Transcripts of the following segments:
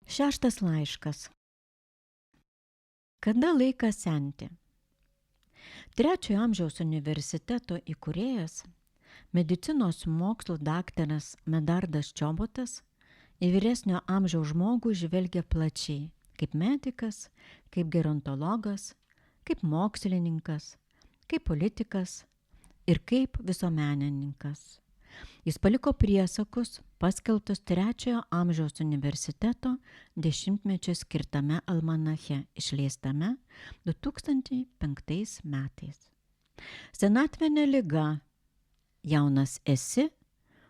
Šeštas laiškas. Kada laikas senti? Trečiojo amžiaus universiteto įkūrėjas, medicinos mokslų daktaras Medardas Čobotas į vyresnio amžiaus žmogų žvelgia plačiai, kaip medikas, kaip gerontologas, kaip mokslininkas, kaip politikas ir kaip visuomenininkas. Jis paliko priesakus paskelbtus trečiojo amžiaus universiteto 10-mečio skirtame almanache, išleistame 2005 metais. Senatvė ne liga, jaunas esi,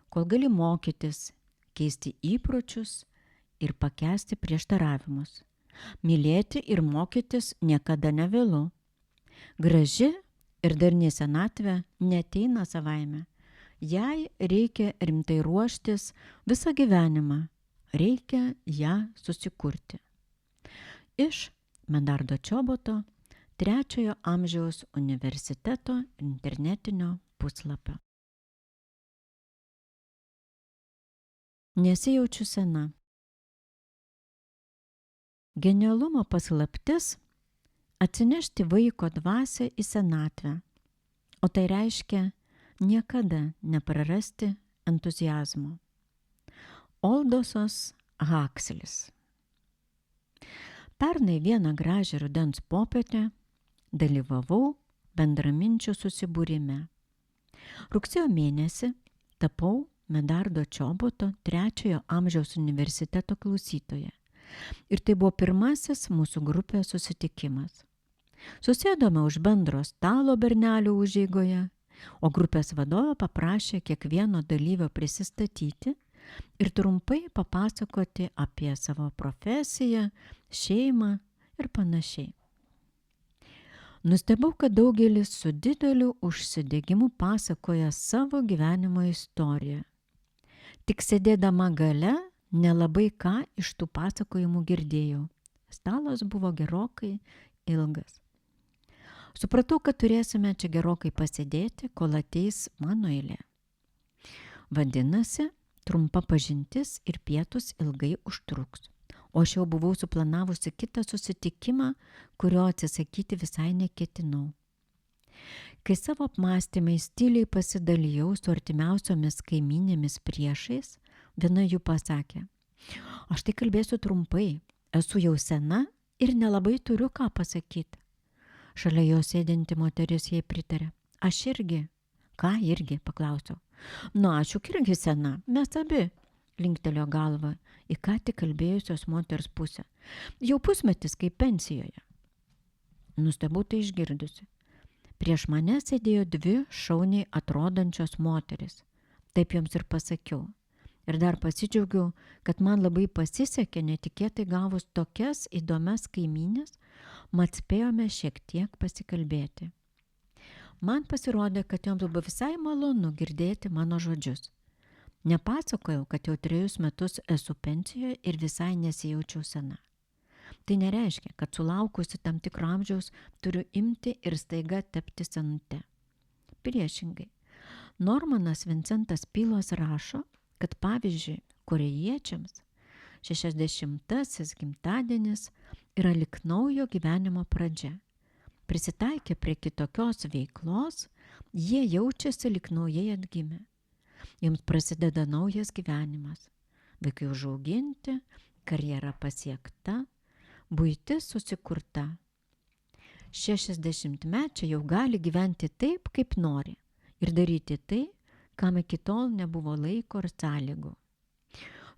kol gali mokytis, keisti įpročius ir pakęsti prieštaravimus. Mylėti ir mokytis niekada nevėlu. Graži ir darni senatvė neateina savaime. Jai reikia rimtai ruoštis visą gyvenimą, reikia ją susikurti. Iš Medardo Čoboto trečiojo amžiaus universiteto internetinio puslapio. Nesijaučiu sena. Genialumo paslaptis – atsinešti vaiko dvasią į senatvę, o tai reiškia niekada neprarasti entuziazmo. Aldosas Hakslis. Pernai vieną gražią rudens popietę dalyvavau bendraminčių susibūrime. Rugsėjo mėnesį tapau Medardo Čoboto trečiojo amžiaus universiteto klausytoja. Ir tai buvo pirmasis mūsų grupės susitikimas. Susėdome už bendro stalo bernelių užeigoje, o grupės vadovė paprašė kiekvieno dalyvio prisistatyti ir trumpai papasakoti apie savo profesiją, šeimą ir panašiai. Nustebau, kad daugelis su dideliu užsidegimu pasakoja savo gyvenimo istoriją. Tik sėdėdama gale nelabai ką iš tų pasakojimų girdėjau. Stalas buvo gerokai ilgas. Supratau, kad turėsime čia gerokai pasėdėti, kol ateis mano eilė. Vadinasi, trumpa pažintis ir pietus ilgai užtruks. O aš jau buvau suplanavusi kitą susitikimą, kurio atsisakyti visai neketinau. Kai savo apmąstymais tyliai pasidalijau su artimiausiomis kaimynėmis priešais, viena jų pasakė: aš tai kalbėsiu trumpai, esu jau sena ir nelabai turiu ką pasakyti. Šalia jo sėdinti moteris jai pritarė: aš irgi. Ką irgi, paklausiau. Aš juk irgi sena, mes abi, linktelėjo galvą į ką tik kalbėjusios moters pusę. Jau pusmetis kaip pensijoje. Nustebau tai išgirdusi. Prieš mane sėdėjo dvi šauniai atrodančios moteris. Taip joms ir pasakiau. Ir dar pasidžiaugiau, kad man labai pasisekė netikėtai gavus tokias įdomias kaimynės, mat spėjome šiek tiek pasikalbėti. Man pasirodė, kad joms buvo visai malonu girdėti mano žodžius. Nepasakojau, kad jau 3 metus esu pensijoje ir visai nesijaučiau sena. Tai nereiškia, kad sulaukusi tam tikro amžiaus turiu imti ir staiga tapti senute. Priešingai, Normanas Vincentas Pylos rašo, kad pavyzdžiui, korėjiečiams 60-asis gimtadienis yra lyg naujo gyvenimo pradžia. Prisitaikę prie kitokios veiklos, jie jaučiasi lyg naujai atgimę. Jiems prasideda naujas gyvenimas. Vaikai užauginti, karjera pasiekta, buitis susikurta. 60-mečiai jau gali gyventi taip, kaip nori ir daryti tai, kam iki tol nebuvo laiko ir sąlygų.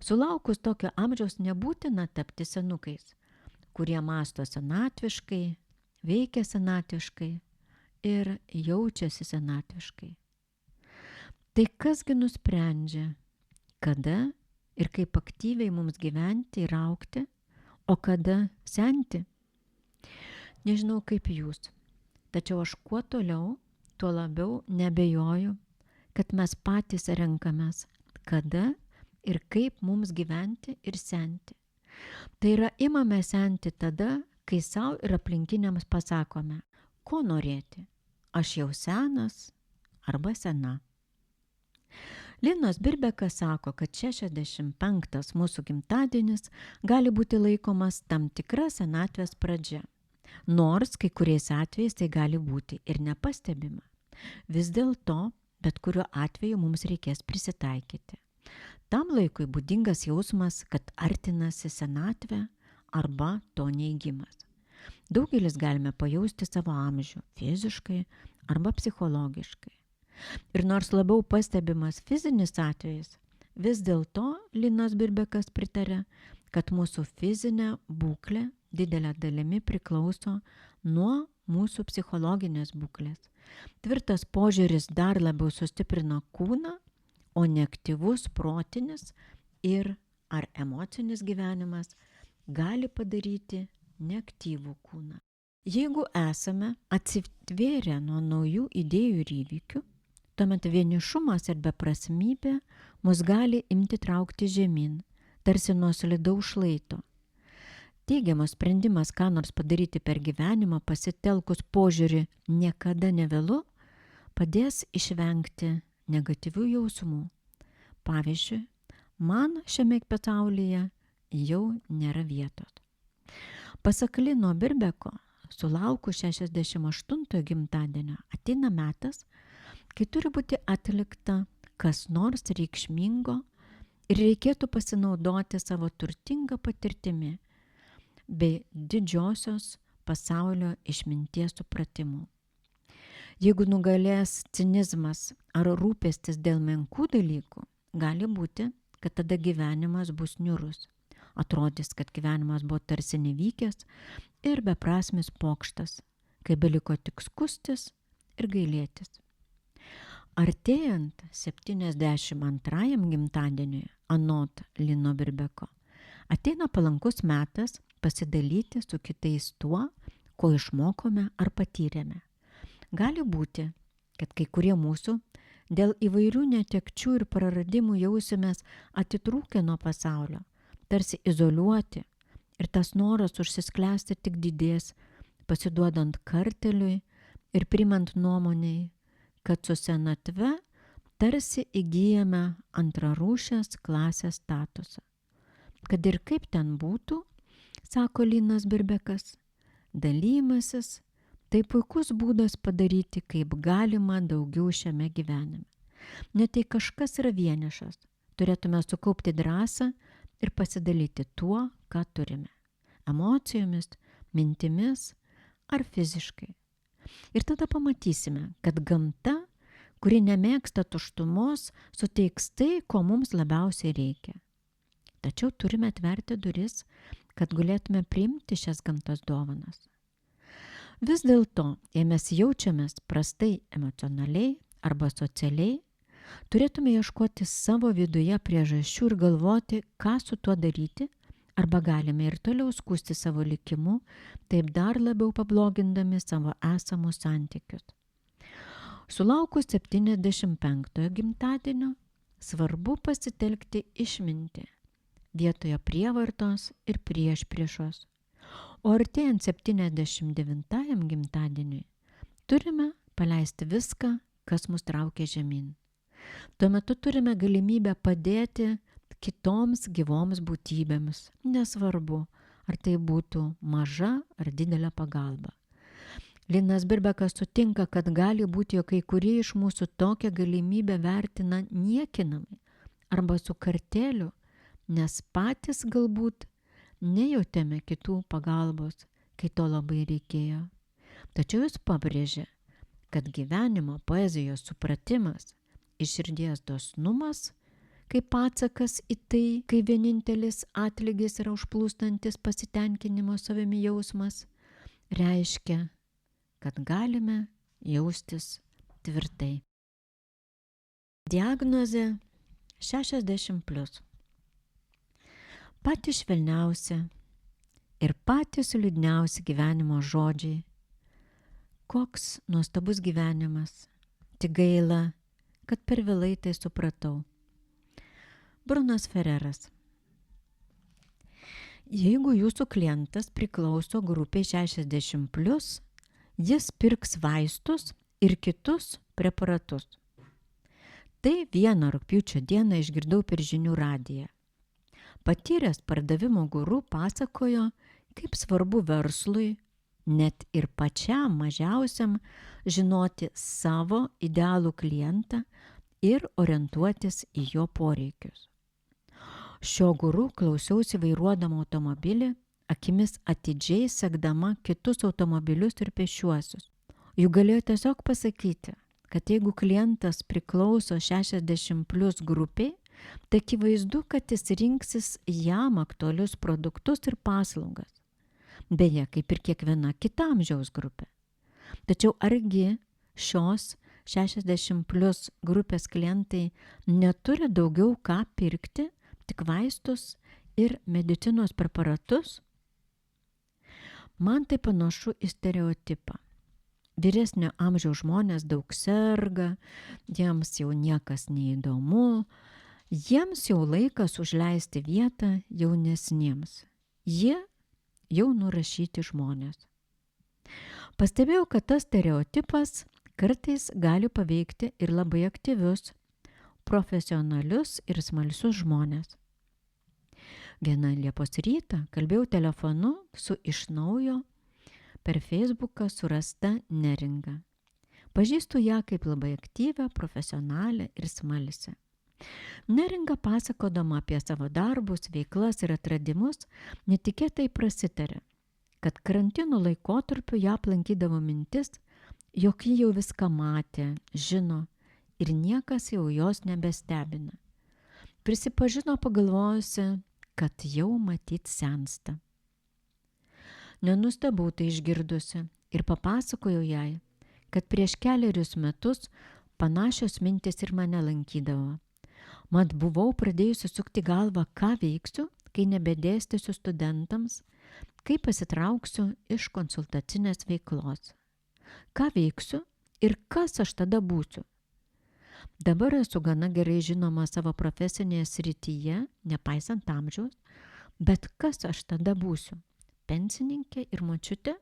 Sulaukus tokio amžiaus nebūtina tapti senukais, kurie mąsto senatviškai, veikia senatviškai ir jaučiasi senatviškai. Tai kasgi nusprendžia, kada ir kaip aktyviai mums gyventi ir augti, o kada senti? Nežinau kaip jūs, tačiau aš kuo toliau, tuo labiau nebejoju, kad mes patys renkamės, kada ir kaip mums gyventi ir senti. Tai yra imame senti tada, kai savo ir aplinkiniams pasakome, ko norėti, aš jau senas arba sena. Linas Birbekas sako, kad 65 mūsų gimtadienis gali būti laikomas tam tikra senatvės pradžia. Nors kai kuriais atvejais tai gali būti ir nepastebima. Vis dėlto, bet kuriuo atveju mums reikės prisitaikyti. Tam laikui būdingas jausmas, kad artinasi senatvė arba to neigimas. Daugelis galime pajausti savo amžių fiziškai arba psichologiškai. Ir nors labiau pastebimas fizinis atvejis, vis dėlto Linas Birbekas pritarė, kad mūsų fizinė būklė didelė dalimi priklauso nuo mūsų psichologinės būklės. Tvirtas požiūris dar labiau sustiprino kūną, o neaktyvus protinis ir ar emocinis gyvenimas gali padaryti neaktyvų kūną. Jeigu esame atsitvėrę nuo naujų idėjų ir įvykių, tuomet vienišumas ir beprasmybė mus gali imti traukti žemyn, tarsi nuo solidaus šlaito. Teigiamas sprendimas, ką nors padaryti per gyvenimą, pasitelkus požiūrį niekada nevėlu, padės išvengti negatyvių jausmų. Pavyzdžiui, man šiame pasaulyje jau nėra vietos. Pasak Lino Birbeko, sulaukus 68 gimtadienio ateina metas, kai turi būti atlikta kas nors reikšmingo ir reikėtų pasinaudoti savo turtingą patirtimi bei didžiosios pasaulio išminties supratimu. Jeigu nugalės cinizmas ar rūpestis dėl menkų dalykų, gali būti, kad tada gyvenimas bus niūrus. Atrodys, kad gyvenimas buvo tarsi nevykęs ir beprasmis pokštas, kai beliko tik skustis ir gailėtis. Artėjant 72 gimtadieniui, anot Lino Birbeko, ateina palankus metas pasidalyti su kitais tuo, ko išmokome ar patyrėme. Gali būti, kad kai kurie mūsų dėl įvairių netekčių ir praradimų jausimės atitrūkę nuo pasaulio, tarsi izoliuoti, ir tas noras užsisklęsti tik didės, pasiduodant karteliui ir primant nuomonei, kad su senatve tarsi įgyjame antrarūšės klasės statusą. Kad ir kaip ten būtų, sako Linas Birbekas, dalymasis tai puikus būdas padaryti kaip galima daugiau šiame gyvenime. Net jei kažkas yra vienišas, turėtume sukaupti drąsą ir pasidalyti tuo, ką turime. Emocijomis, mintimis ar fiziškai. Ir tada pamatysime, kad gamta, kuri nemėgsta tuštumos, suteiks tai, ko mums labiausiai reikia. Tačiau turime atverti duris, kad galėtume priimti šias gamtos dovanas. Vis dėlto, jei mes jaučiamės prastai emocionaliai arba socialiai, turėtume ieškoti savo viduje priežasčių ir galvoti, ką su tuo daryti, arba galime ir toliau skųsti savo likimu, taip dar labiau pablogindami savo esamus santykius. Sulaukus 75 gimtadienio, svarbu pasitelkti išmintį vietoje prievartos ir priešpriešos. O artėjant 79 gimtadieniui, turime paleisti viską, kas mus traukia žemyn. Tuo metu turime galimybę padėti kitoms gyvoms būtybėms, nesvarbu, ar tai būtų maža ar didelė pagalba. Linas Birbekas sutinka, kad gali būti, jog kai kurie iš mūsų tokią galimybę vertina niekinamai arba su kartėliu, nes patys galbūt nejautėme kitų pagalbos, kai to labai reikėjo. Tačiau jis pabrėžė, kad gyvenimo poezijos supratimas ir širdies dosnumas, kaip atsakas į tai, kai vienintelis atlygis yra užplūstantis pasitenkinimo savimi jausmas, reiškia, kad galime jaustis tvirtai. Diagnozė 60+. Patys švelniausi ir patys liūdniausi gyvenimo žodžiai. Koks nuostabus gyvenimas, tik gaila, kad per vėlai tai supratau. Brunas Ferreras. Jeigu jūsų klientas priklauso grupiai 60+, jis pirks vaistus ir kitus preparatus. Tai vieną rugpjūčio dieną išgirdau per žinių radiją. Patyręs pardavimo guru pasakojo, kaip svarbu verslui, net ir pačiam mažiausiam, žinoti savo idealų klientą ir orientuotis į jo poreikius. Šio guru klausiausi vairuodama automobilį, akimis atidžiai sekdama kitus automobilius ir pėsčiuosius. Juk galėjo tiesiog pasakyti, kad jeigu klientas priklauso 60+ grupiai, tai akivaizdu, kad jis rinksis jam aktualius produktus ir paslaugas. Beje, kaip ir kiekviena kita amžiaus grupė. Tačiau argi šios 60+ grupės klientai neturi daugiau ką pirkti, tik vaistus ir medicinos preparatus? Man tai panašu į stereotipą. Vyresnio amžiaus žmonės daug serga, jiems jau niekas neįdomu, jiems jau laikas užleisti vietą jaunesniems. Jie jau nurašyti žmonės. Pastebėjau, kad tas stereotipas kartais gali paveikti ir labai aktyvius, profesionalius ir smalsius žmonės. Vieną Liepos rytą kalbėjau telefonu su iš naujo per Facebooką surasta Neringa. Pažįstu ją kaip labai aktyvią, profesionalę ir smalsią. Neringa pasakodama apie savo darbus, veiklas ir atradimus netikėtai prasitarė, kad karantino laikotarpiu ją aplankydavo mintis, jog ji jau viską matė, žino ir niekas jau jos nebestebina. Prisipažino pagalvojusi, kad jau matyt sensta. Nenustebau tai išgirdusi ir papasakojau jai, kad prieš 4 metus panašios mintis ir mane lankydavo. Mat buvau pradėjusi sukti galvą, ką veiksiu, kai nebedėstysiu studentams, kai pasitrauksiu iš konsultacinės veiklos. Ką veiksiu ir kas aš tada būsiu. Dabar esu gana gerai žinoma savo profesinėje srityje, nepaisant amžiaus, bet kas aš tada būsiu? Pensininkė ir močiutė?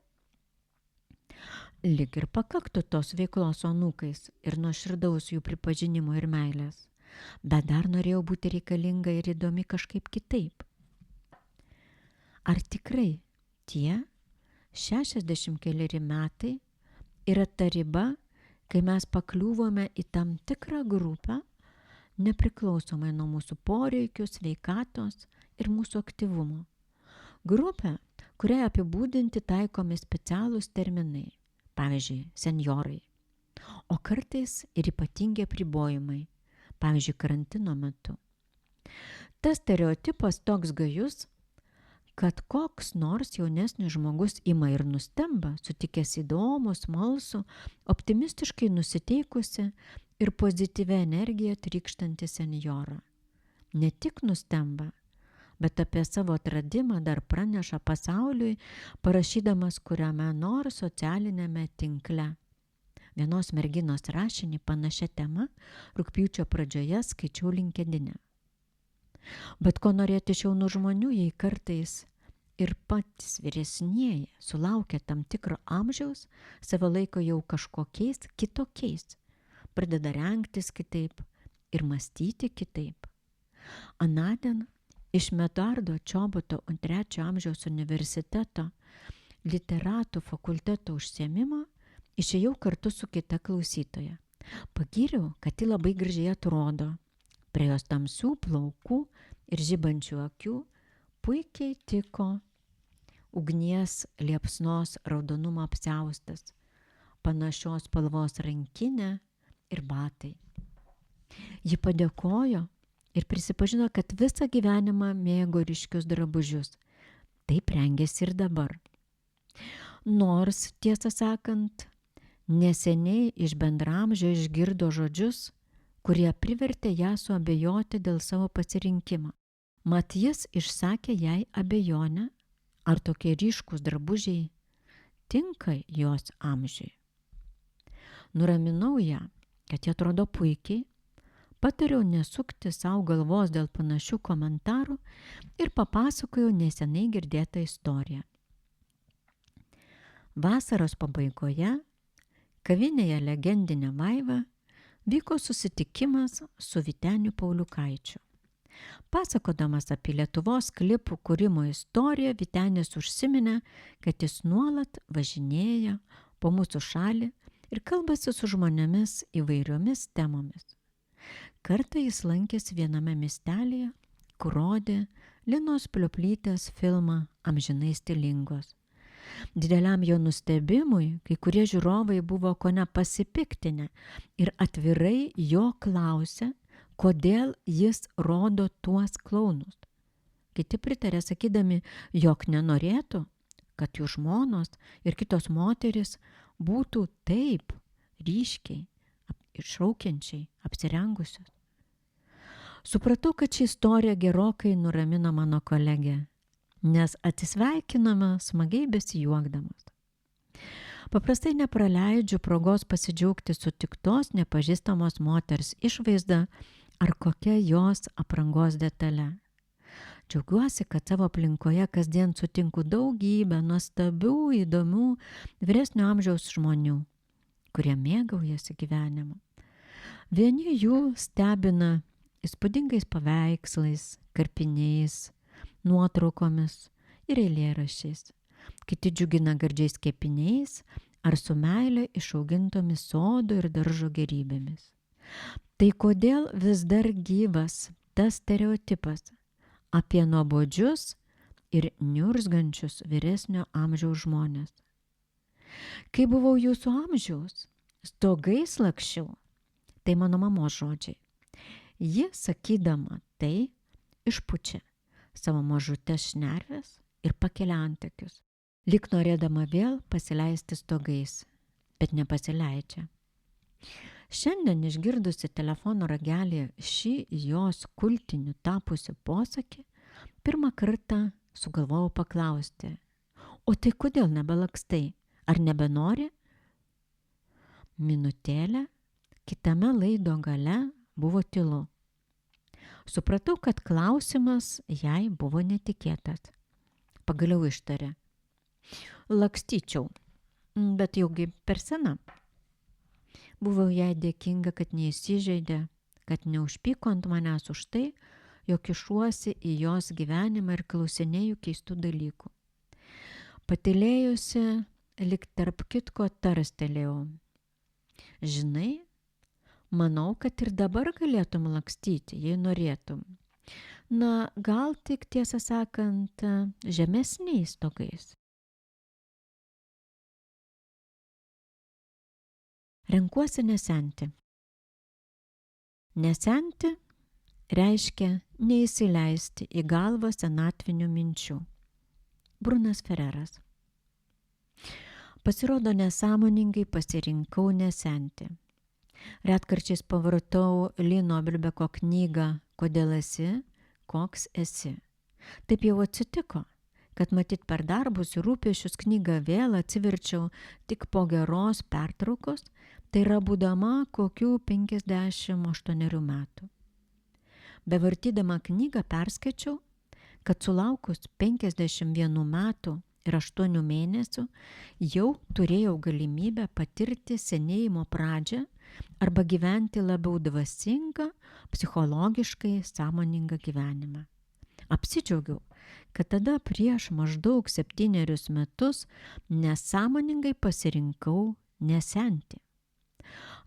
Lyg ir pakaktų tos veiklos anūkais ir nuoširdaus jų pripažinimo ir meilės, bet dar norėjau būti reikalinga ir įdomi kažkaip kitaip. Ar tikrai tie 60 metai yra ta riba, kai mes pakliūvome į tam tikrą grupę, nepriklausomai nuo mūsų poreikių, sveikatos ir mūsų aktyvumo? Grupė, kuriai apibūdinti taikomi specialūs terminai, pavyzdžiui, senjorai, o kartais ir ypatingi apribojimai, pavyzdžiui, karantino metu. Tas stereotipas toks gajus, kad koks nors jaunesnis žmogus ima ir nustemba, sutikęs įdomų, smalsų, optimistiškai nusiteikusi ir pozityvę energiją trykštantį senjorą. Ne tik nustemba, bet apie savo atradimą dar praneša pasauliui, parašydamas kuriame nors socialinėme tinkle. Vienos merginos rašinį panašia tema rugpjūčio pradžioje skaičiau LinkedIne. Bet ko norėti iš jaunų žmonių, jei kartais ir patys vyresnieji sulaukia tam tikro amžiaus, save laiko jau kažkokiais kitokiais, pradeda rengtis kitaip ir mąstyti kitaip. Anądien iš Medardo Čoboto 3 amžiaus universiteto literatų fakulteto užsiėmimo išėjau kartu su kita klausytoja. Pagyriau, kad ji labai gražiai atrodo. Prie jos tamsių plaukų ir žibančių akių puikiai tiko ugnies liepsnos raudonumo apsiaustas, panašios spalvos rankinė ir batai. Ji padėkojo ir prisipažino, kad visą gyvenimą mėgo ryškius drabužius. Taip rengėsi ir dabar. Nors, tiesą sakant, neseniai iš bendramžio išgirdo žodžius, kurie privertė ją suabejoti dėl savo pasirinkimo. Mat jis išsakė jai abejonę, ar tokie ryškūs drabužiai tinka jos amžiui. Nuraminau ją, kad jie atrodo puikiai, patariau nesukti savo galvos dėl panašių komentarų ir papasakojau nesenai girdėtą istoriją. Vasaros pabaigoje kavinėje Legendinė Vaiva vyko susitikimas su Vyteniu Pauliukaičiu. Pasakodamas apie Lietuvos klipų kūrimo istoriją, Vytenis užsiminė, kad jis nuolat važinėja po mūsų šalį ir kalbasi su žmonėmis įvairiomis temomis. Kartą jis lankėsi viename miestelyje, kur rodė Linos Plioplytės filmą Amžinai stilingos. Dideliam jo nustebimui, kai kurie žiūrovai buvo kone pasipiktinę ir atvirai jo klausė, kodėl jis rodo tuos klounus. Kiti pritarė sakydami, jog nenorėtų, kad jų žmonos ir kitos moteris būtų taip ryškiai ir šaukiančiai apsirengusios. Supratau, kad ši istorija gerokai nuramino mano kolegę, nes atsisveikinome smagiai besijuokdamas. Paprastai nepraleidžiu progos pasidžiaugti sutiktos nepažįstamos moters išvaizda ar kokia jos aprangos detale. Džiaugiuosi, kad savo aplinkoje kasdien sutinku daugybę nuostabių, įdomių vyresnio amžiaus žmonių, kurie mėgaujasi gyvenimu. Vieni jų stebina įspūdingais paveikslais, karpiniais, nuotraukomis ir eilėraščiais. Kiti džiugina gardžiais kepiniais ar su meile išaugintomis sodo ir daržo gerybėmis. Tai kodėl vis dar gyvas tas stereotipas apie nuobodžius ir niurzgančius vyresnio amžiaus žmonės? Kai buvau jūsų amžiaus, stogais lakščiau, tai mano mamos žodžiai. Ji, sakydama tai, išpučia savo mažutes šnerves ir pakelia antakius, lyg norėdama vėl pasileisti stogais, bet nepasileidžia. Šiandien išgirdusi telefono ragelį šį jos kultiniu tapusi posakį, pirmą kartą sugalvojau paklausti, o tai kodėl nebelakstai, ar nebenori? Minutėlę, kitame laido gale buvo tylu. Supratau, kad klausimas jai buvo netikėtas. Pagaliau ištarė. Lakstyčiau, bet jaugi per sena. Buvau jai dėkinga, kad neįsižeidė, kad neužpyko ant manęs už tai, jog kišuosi į jos gyvenimą ir klausinėjau keistų dalykų. Patylėjusi, lyg tarp kitko tarstelėjau. Žinai, manau, kad ir dabar galėtum lakstyti, jei norėtum. Na, gal tik tiesą sakant, žemesniais stogais. Renkuosi nesenti. Nesenti reiškia neįsileisti į galvą senatvinių minčių. Brunas Ferreras. Pasirodo, nesąmoningai pasirinkau nesenti. Retkarčiais pavartau Lino Bilbeko knygą Kodėl esi, koks esi. Taip jau atsitiko, kad matyt per darbus ir rūpesčius knygą vėl atsiverčiau tik po geros pertraukos, tai yra būdama kokių 58 metų. Bevartydama knygą perskaičiau, kad sulaukus 51 metų ir 8 mėnesių jau turėjau galimybę patirti senėjimo pradžią arba gyventi labiau dvasingą, psichologiškai sąmoningą gyvenimą. Apsidžiaugiau, kad tada prieš maždaug 7 metus nesąmoningai pasirinkau nesenti.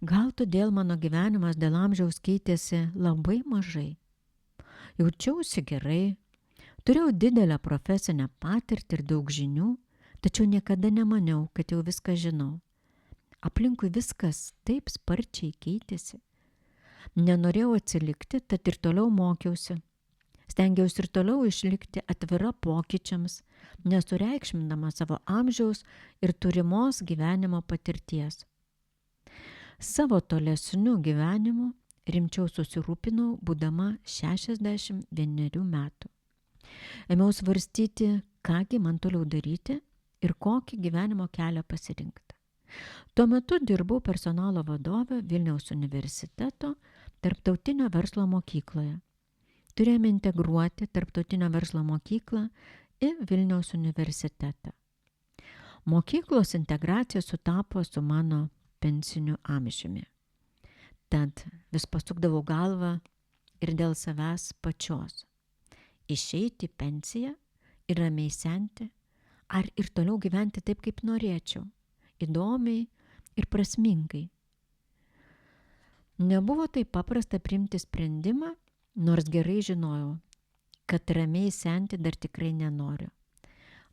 Gal todėl mano gyvenimas dėl amžiaus keitėsi labai mažai. Jaučiausi gerai, turėjau didelę profesinę patirtį ir daug žinių, tačiau niekada nemaniau, kad jau viską žinau. Aplinkui viskas taip sparčiai keitėsi. Nenorėjau atsilikti, tad ir toliau mokiausi. Stengiausi ir toliau išlikti atvira pokyčiams, nesureikšmindama savo amžiaus ir turimos gyvenimo patirties. Savo tolesniu gyvenimu rimčiau susirūpinau, būdama 61 metų. Ėmiau svarstyti, kągi man toliau daryti ir kokį gyvenimo kelią pasirinkti. Tuo metu dirbau personalo vadove Vilniaus universiteto tarptautinio verslo mokykloje. Turėjome integruoti tarptautinio verslo mokyklą į Vilniaus universitetą. Mokyklos integracija sutapo su mano pensiniu amžiumi. Tad vis pasukdavau galvą ir dėl savęs pačios. Išeiti į pensiją ir ramiai senti, ar ir toliau gyventi taip, kaip norėčiau, įdomiai ir prasmingai. Nebuvo taip paprasta priimti sprendimą, nors gerai žinojau, kad ramiai senti dar tikrai nenoriu.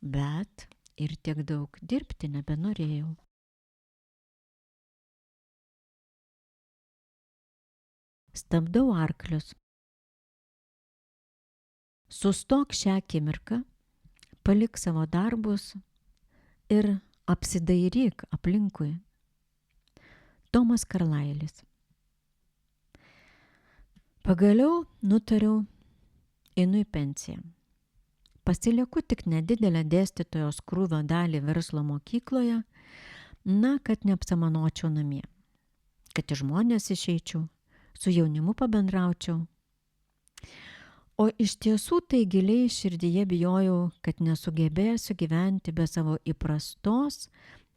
Bet ir tiek daug dirbti nebenorėjau. Stabdau arklius. Sustok šią akimirką, palik savo darbus ir apsidairyk aplinkui. Tomas Karlailis. Pagaliau nutariau, einu į pensiją. Pasilieku tik nedidelę dėstytojos krūvio dalį verslo mokykloje, kad neapsamanočiau namie, kad į žmonės išeičiau, su jaunimu pabendraučiau. O iš tiesų tai giliai širdyje bijojau, kad nesugebėsiu gyventi be savo įprastos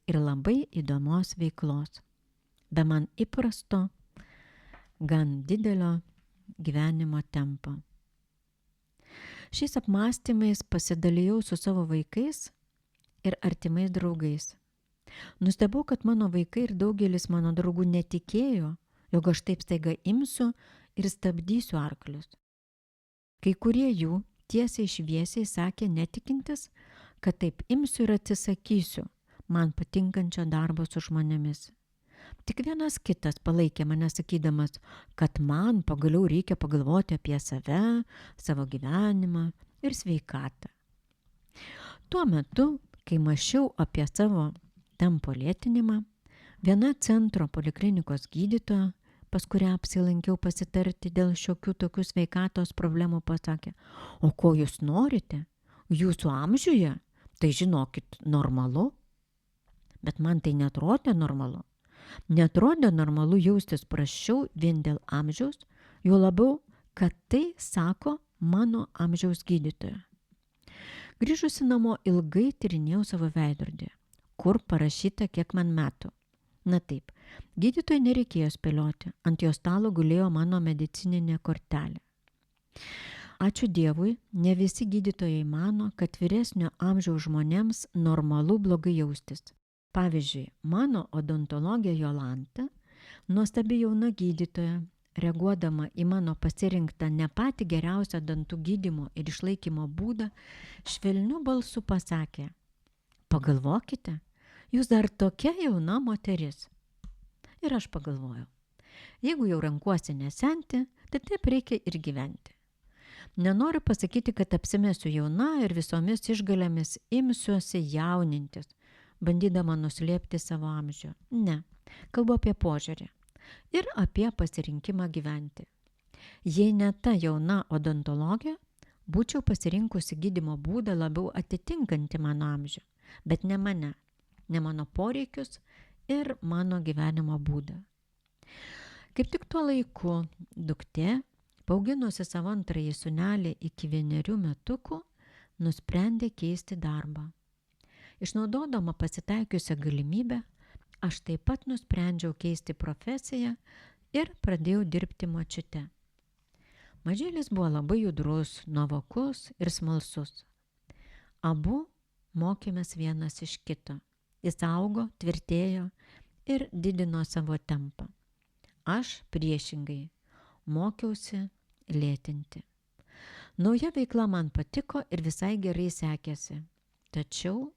ir labai įdomios veiklos, be man įprasto, gan didelio gyvenimo tempo. Šiais apmąstymais pasidalijau su savo vaikais ir artimais draugais. Nustebau, kad mano vaikai ir daugelis mano draugų netikėjo, jog aš taip staiga imsiu ir stabdysiu arklius. Kai kurie jų tiesiai šviesiai sakė netikintis, kad taip imsiu ir atsisakysiu man patinkančio darbo su žmonėmis. Tik vienas kitas palaikė mane sakydamas, kad man pagaliau reikia pagalvoti apie save, savo gyvenimą ir sveikatą. Tuo metu, kai mąsčiau apie savo tempo lėtinimą, viena centro poliklinikos gydytoja, pas kurią apsilankiau pasitarti dėl šiokių tokių sveikatos problemų, pasakė, o ko jūs norite? Jūsų amžiuje? Tai žinokit, normalu. Bet man tai netrodė normalu. Netrodė normalu jaustis prasčiau vien dėl amžiaus, juo labiau, kad tai sako mano amžiaus gydytoja. Grįžusi namo ilgai tyrinėjau savo veidrodį, kur parašyta, kiek man metų. Na taip, gydytojai nereikėjo spėlioti, ant jo stalo gulėjo mano medicininė kortelė. Ačiū Dievui, ne visi gydytojai mano, kad vyresnio amžiaus žmonėms normalu blogai jaustis. Pavyzdžiui, mano odontologė Jolanta, nuostabi jauna gydytoja, reaguodama į mano pasirinktą ne patį geriausią dantų gydymo ir išlaikymo būdą, švelniu balsu pasakė, pagalvokite, jūs dar tokia jauna moteris. Ir aš pagalvojau, jeigu jau renkuosi nesenti, tai taip reikia ir gyventi. Nenoriu pasakyti, kad apsimesiu jauna ir visomis išgalėmis imsiuosi jaunintis, bandydama nuslėpti savo amžių. Ne, kalbu apie požiūrį ir apie pasirinkimą gyventi. Jei ne ta jauna odontologė, būčiau pasirinkusi gydymo būdą labiau atitinkantį mano amžių, bet ne mane, ne mano poreikius ir mano gyvenimo būdą. Kaip tik tuo laiku duktė, paauginusi savo antrąjį sūnelį iki 1 metukų, nusprendė keisti darbą. Išnaudodama pasitaikiusią galimybę, aš taip pat nusprendžiau keisti profesiją ir pradėjau dirbti močiute. Mažylis buvo labai judrus, nuovokus ir smalsus. Abu mokėmės vienas iš kito. Jis augo, tvirtėjo ir didino savo tempą. Aš priešingai mokiausi lėtinti. Nauja veikla man patiko ir visai gerai sekėsi. Tačiau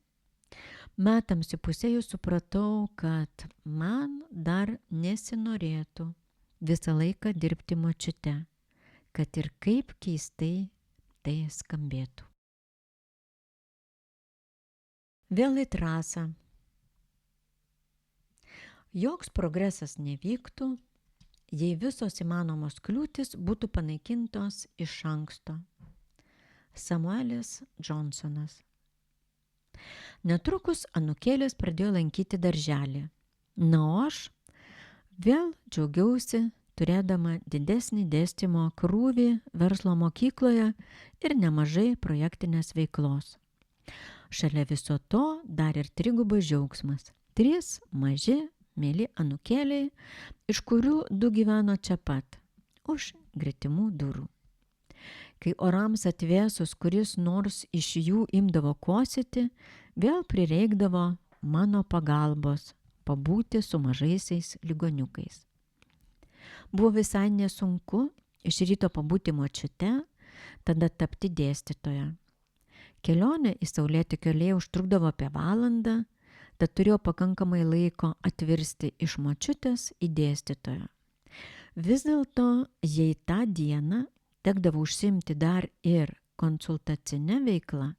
metams įpusėjus supratau, kad man dar nesinorėtų visą laiką dirbti močiute, kad ir kaip keistai tai skambėtų. Vėl į trasą. Joks progresas nevyktų, jei visos įmanomos kliūtis būtų panaikintos iš anksto. Samuelis Johnsonas. Netrukus anūkėlis pradėjo lankyti darželį. Na, o aš vėl džiaugiausi, turėdama didesnį dėstymo krūvį verslo mokykloje ir nemažai projektinės veiklos. Šalia viso to dar ir trigubas džiaugsmas. 3 maži, mėly anūkėliai, iš kurių 2 gyveno čia pat, už gretimų durų. Kai orams atvėsus kuris nors iš jų imdavo kosėti, vėl prireikdavo mano pagalbos pabūti su mažaisiais ligoniukais. Buvo visai nesunku iš ryto pabūti močiute, tada tapti dėstytoja. Kelionė į Saulėtekio alėją užtrukdavo apie valandą, tad turėjau pakankamai laiko atvirsti iš močiutės į dėstytoją. Vis dėlto, jei tą dieną tekdavo užsiimti dar ir konsultacinę veiklą,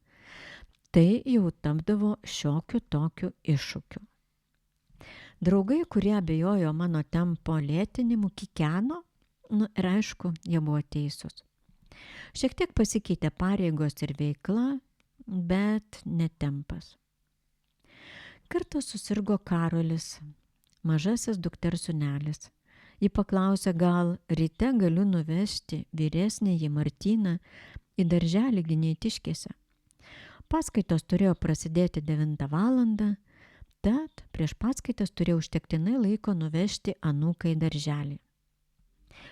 tai jau tapdavo šiokiu tokiu iššūkiu. Draugai, kurie abejojo mano tempo lėtinimu, kikeno, ir aišku, jie buvo teisūs. Šiek tiek pasikeitė pareigos ir veikla, bet ne tempas. Kartą susirgo Karolis, mažasis dukters sūnelis. Ji paklausė, gal ryte galiu nuvežti vyresnįjį Martyną į darželį Ginėtiškėse. Paskaitos turėjo prasidėti 9 valandą, tad prieš paskaitas turėjau užtektinai laiko nuvežti anūką į darželį.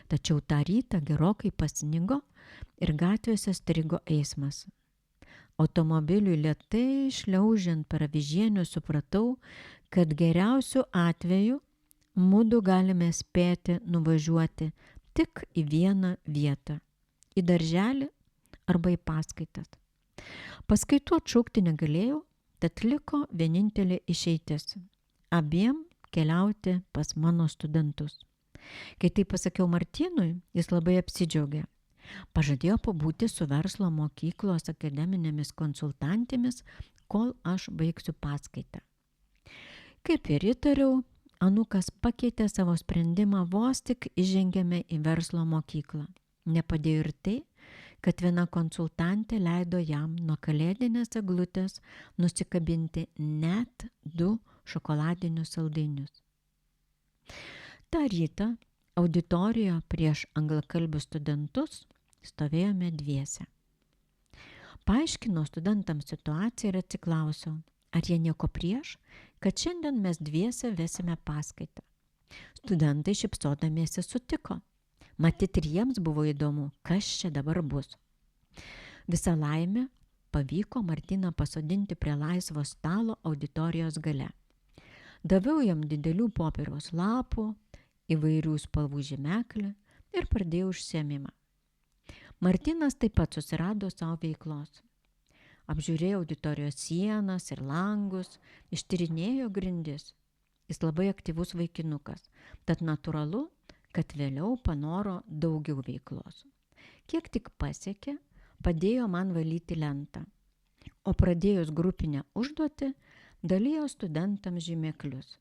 Tačiau tą rytą gerokai pasnigo ir gatvėse strigo eismas. Automobiliui lėtai šliaužiant per Avižienių supratau, kad geriausiu atveju mudu galime spėti nuvažiuoti tik į vieną vietą – į darželį arba į paskaitas. Paskaitų atšaukti negalėjau, tad liko vienintelė išeitis – abiem keliauti pas mano studentus. Kai tai pasakiau Martynui, jis labai apsidžiaugė. Pažadėjo pabūti su verslo mokyklos akademinėmis konsultantėmis, kol aš baigsiu paskaitą. Kaip ir įtariau, anūkas pakeitė savo sprendimą vos tik įžengėme į verslo mokyklą. Nepadėjo ir tai, kad viena konsultantė leido jam nuo kalėdinės eglutės nusikabinti net 2 šokoladinius saldainius. Ta rytą auditorijoje prieš anglakalbius studentus stovėjome dviese. Paaiškinau studentams situaciją ir atsiklausiau, ar jie nieko prieš, kad šiandien mes dviese vesime paskaitą. Studentai šypsodamiesi sutiko. Matyt, ir jiems buvo įdomu, kas čia dabar bus. Visa laimė pavyko Martyną pasodinti prie laisvo stalo auditorijos gale. Daviau jam didelių popieriaus lapų, įvairių spalvų žymeklių ir pradėjau užsiėmimą. Martynas taip pat susirado savo veiklos. Apžiūrėjo auditorijos sienas ir langus, ištyrinėjo grindis. Jis labai aktyvus vaikinukas, tad natūralu, kad vėliau panoro daugiau veiklos. Kiek tik pasiekė, padėjo man valyti lentą, o pradėjus grupinę užduotį, dalijo studentams žymeklius.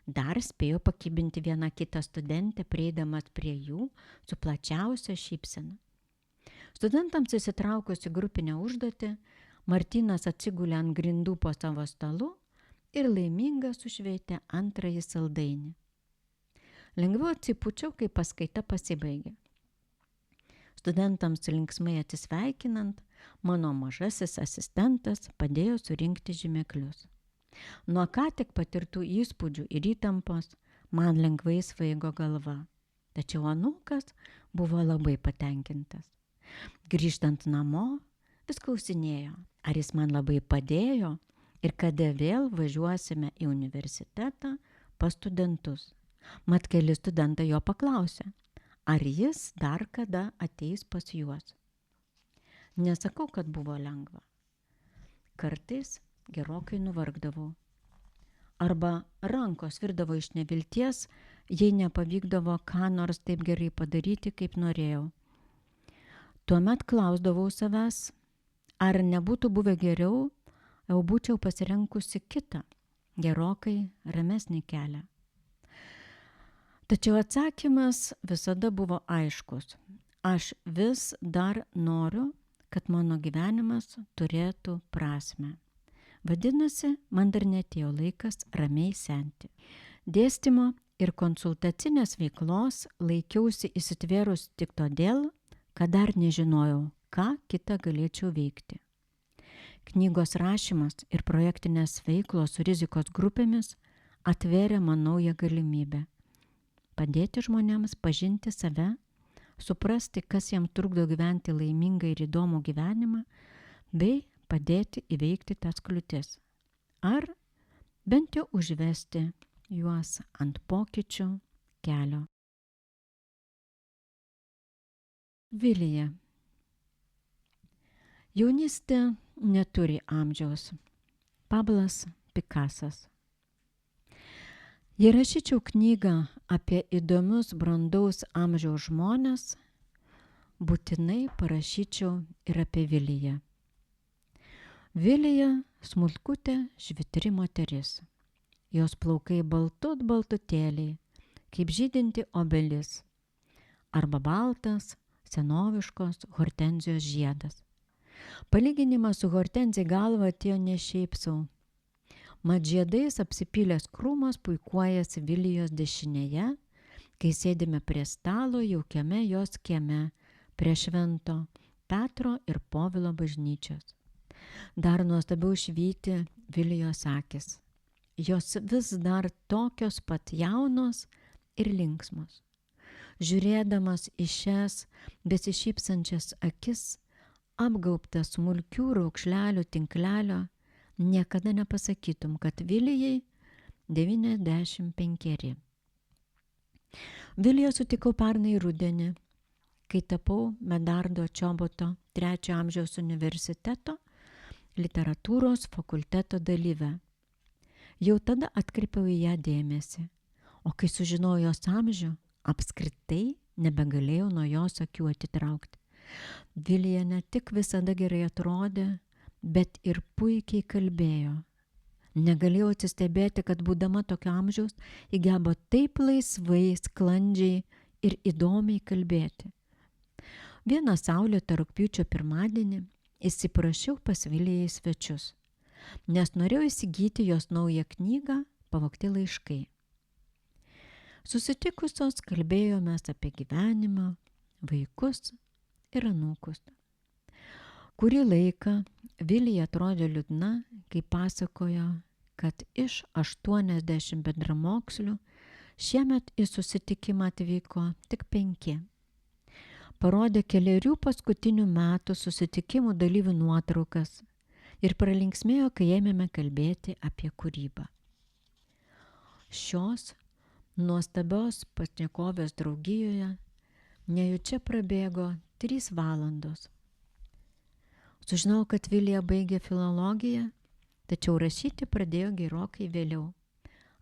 Dar spėjo pakibinti vieną kitą studentę, prieidamas prie jų su plačiausia šypsena. Studentams įsitraukus į grupinę užduotį, Martynas atsigulė ant grindų po savo stalu ir laimingas sušveitė antrąjį saldainį. Lengviau atsipūčiau, kai paskaita pasibaigė. Studentams linksmai atsisveikinant, mano mažasis asistentas padėjo surinkti žymeklius. Nuo ką tik patirtų įspūdžių ir įtampos man lengvai svaigo galva, tačiau anūkas buvo labai patenkintas. Grįžtant namo, vis klausinėjo, ar jis man labai padėjo ir kada vėl važiuosime į universitetą pas studentus. Mat keli studentai jo paklausė, ar jis dar kada ateis pas juos. Nesakau, kad buvo lengva. Kartais gerokai nuvargdavau. Arba rankos virdavo iš nevilties, jei nepavykdavo ką nors taip gerai padaryti, kaip norėjau. Tuomet klausdavau savęs, ar nebūtų buvę geriau, jau būčiau pasirenkusi kitą, gerokai ramesnį kelią. Tačiau atsakymas visada buvo aiškus. Aš vis dar noriu, kad mano gyvenimas turėtų prasmę. Vadinasi, man dar netėjo laikas ramiai senti. Dėstymo ir konsultacinės veiklos laikiausi įsitvėrus tik todėl, kad dar nežinojau, ką kitą galėčiau veikti. Knygos rašymas ir projektinės veiklos su rizikos grupėmis atvėrė man naują galimybę padėti žmonėms pažinti save, suprasti, kas jam trukdo gyventi laimingą ir įdomų gyvenimą, bei padėti įveikti tas kliūtis. Ar bent jau užvesti juos ant pokyčių kelio. Vilija. Jaunystė neturi amžiaus. Pablas Pikasas. Jei rašyčiau knygą apie įdomius brandaus amžiaus žmones, būtinai parašyčiau ir apie Viliją. Vilija smulkutė švitri moteris. Jos plaukai baltutėliai, kaip žydinti obelis, arba baltas, senoviškos hortenzijos žiedas. Palyginimas su hortenzija galva atėjo ne šiaip sau. Mat žiedais apsipylęs krūmas puikuojasi Vilijos dešinėje, kai sėdime prie stalo jaukiame jos kieme prie Švento Petro ir Povilo bažnyčios. Dar nuostabiau švyti Vilijos akis. Jos vis dar tokios pat jaunos ir linksmos. Žiūrėdamas į šias besišypsančias akis, apgaubtas smulkių raukšlelių tinklelio, niekada nepasakytum, kad Vilijai 95. Viliją sutikau pernai rudenį, kai tapau Medardo Čoboto 3 amžiaus universiteto literatūros fakulteto dalyve. Jau tada atkreipiau į ją dėmesį, o kai sužinojau jos amžių, apskritai nebegalėjau nuo jos akių atitraukti. Vilija ne tik visada gerai atrodė, bet ir puikiai kalbėjo. Negalėjau atsistebėti, kad būdama tokio amžiaus įgebo taip laisvai, sklandžiai ir įdomiai kalbėti. Vieną saulėtą rugpjūčio pirmadienį įsiprašiau pas Viliją į svečius, nes norėjau įsigyti jos naują knygą Pavogti laiškai. Susitikusios kalbėjomės apie gyvenimą, vaikus ir anūkus. Kurį laiką Vilija atrodė liūdna, kai pasakojo, kad iš 80 bendramokslių šiemet į susitikimą atvyko tik 5. Parodė 4 paskutinių metų susitikimų dalyvių nuotraukas ir pralinksmėjo, kai ėmėme kalbėti apie kūrybą. Šios nuostabios pašnekovės draugijoje nejučia prabėgo 3 valandos. Sužinau, kad Vilija baigė filologiją, tačiau rašyti pradėjo gerokai vėliau,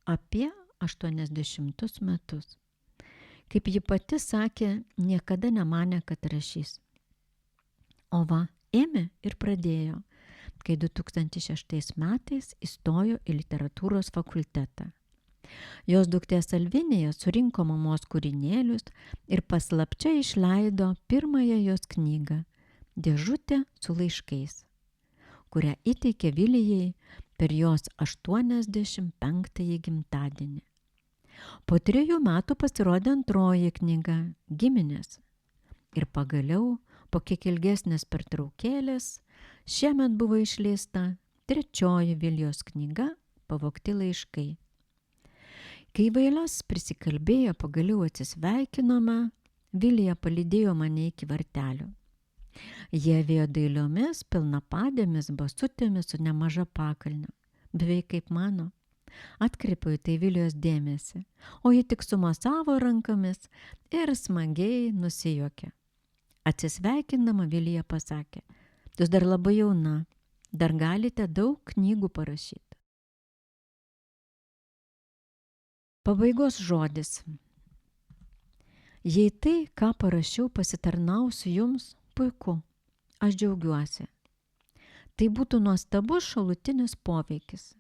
apie 80 metus. Kaip ji pati sakė, niekada nemanė, kad rašys. O va, ėmė ir pradėjo, kai 2006 metais įstojo į literatūros fakultetą. Jos duktė Salvinija surinko mamos kūrinėlius ir paslapčia išleido pirmąją jos knygą Dėžutė su laiškais, kurią įteikė Vilijai per jos 85. gimtadienį. Po 3 metų pasirodė antroji knyga Giminės. Ir pagaliau, po kiek ilgesnės pertraukėlės, šiemet buvo išleista 3 Vilijos knyga Pavogti laiškai. Kai vailas prisikalbėjo, pagaliau atsisveikinome, Vilija palydėjo mane iki vartelių. Jie avėjo dailiomis, pilnapadėmis, basutėmis su nemaža pakalne, beveik kaip mano. Atkreipiau į tai Vilijos dėmesį, o ji tik sumasavo rankomis ir smagiai nusijuokė. Atsisveikindama Vilija pasakė, jūs dar labai jauna, dar galite daug knygų parašyti. Pabaigos žodis. Jei tai, ką parašiau, pasitarnausiu jums, puiku, aš džiaugiuosi. Tai būtų nuostabus šalutinis poveikis.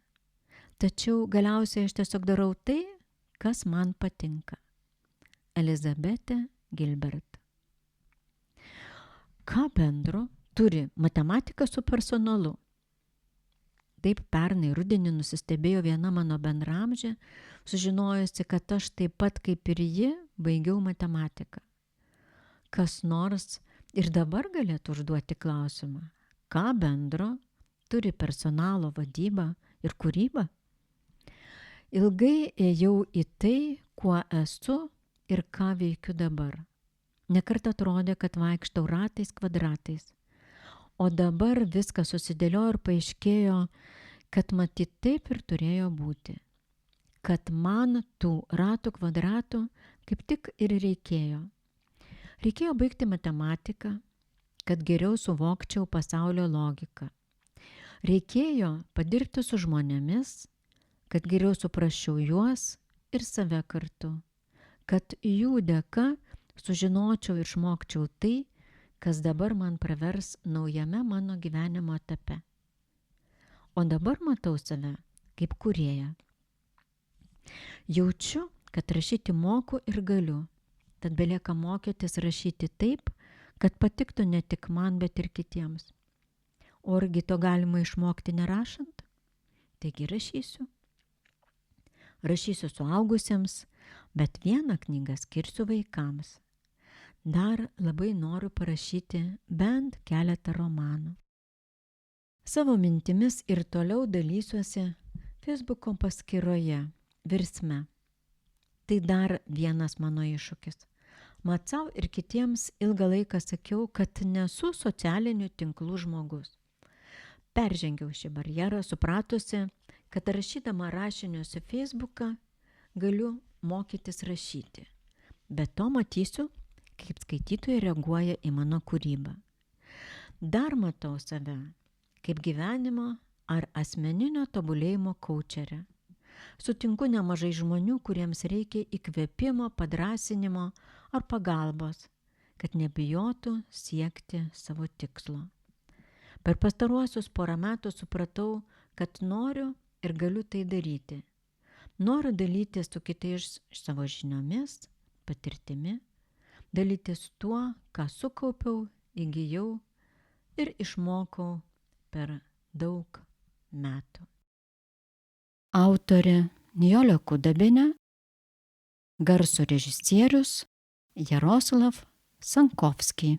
Tačiau galiausiai aš tiesiog darau tai, kas man patinka. Elizabetė Gilbert. Ką bendro turi matematika su personalu? Taip pernai rudenį nusistebėjo viena mano bendramžė, sužinojusi, kad aš taip pat kaip ir ji baigiau matematiką. Kas nors ir dabar galėtų užduoti klausimą, ką bendro turi personalo vadyba ir kūryba? Ilgai ėjau į tai, kuo esu ir ką veikiu dabar. Nekart atrodė, kad vaikštau ratais kvadratais. O dabar viskas susidėliojo ir paaiškėjo, kad matyt taip ir turėjo būti. Kad man tų ratų kvadratų kaip tik ir reikėjo. Reikėjo baigti matematiką, kad geriau suvokčiau pasaulio logiką. Reikėjo padirbti su žmonėmis, kad geriau suprasčiau juos ir save kartu. Kad jų dėka sužinočiau ir išmokčiau tai, kas dabar man pravers naujame mano gyvenimo etape. O dabar matau save kaip kūrėją. Jaučiu, kad rašyti moku ir galiu, tad belieka mokytis rašyti taip, kad patiktų ne tik man, bet ir kitiems. O argi to galima išmokti nerašant? Taigi rašysiu. Rašysiu suaugusiems, bet vieną knygą skirsiu vaikams. Dar labai noriu parašyti bent keletą romanų. Savo mintimis ir toliau dalysiuosi Facebooko paskyroje Virsme. Tai dar vienas mano iššūkis. Mat sau ir kitiems ilgą laiką sakiau, kad nesu socialinių tinklų žmogus. Peržengiau šį barjerą, supratusi, kad rašydama rašinius į Facebooką galiu mokytis rašyti. Be to matysiu, kaip skaitytojai reaguoja į mano kūrybą. Dar matau save kaip gyvenimo ar asmeninio tobulėjimo kaučerę. Sutinku nemažai žmonių, kuriems reikia įkvėpimo, padrąsinimo ar pagalbos, kad nebijotų siekti savo tikslo. Per pastaruosius porą metų supratau, kad noriu ir galiu tai daryti. Noriu dalytis su kitais savo žiniomis, patirtimi, dalytis tuo, ką sukaupiau, įgijau ir išmokau per daug metų. Autorė Nijolė Kudabinė, garso režisierius Jaroslav Sankovski.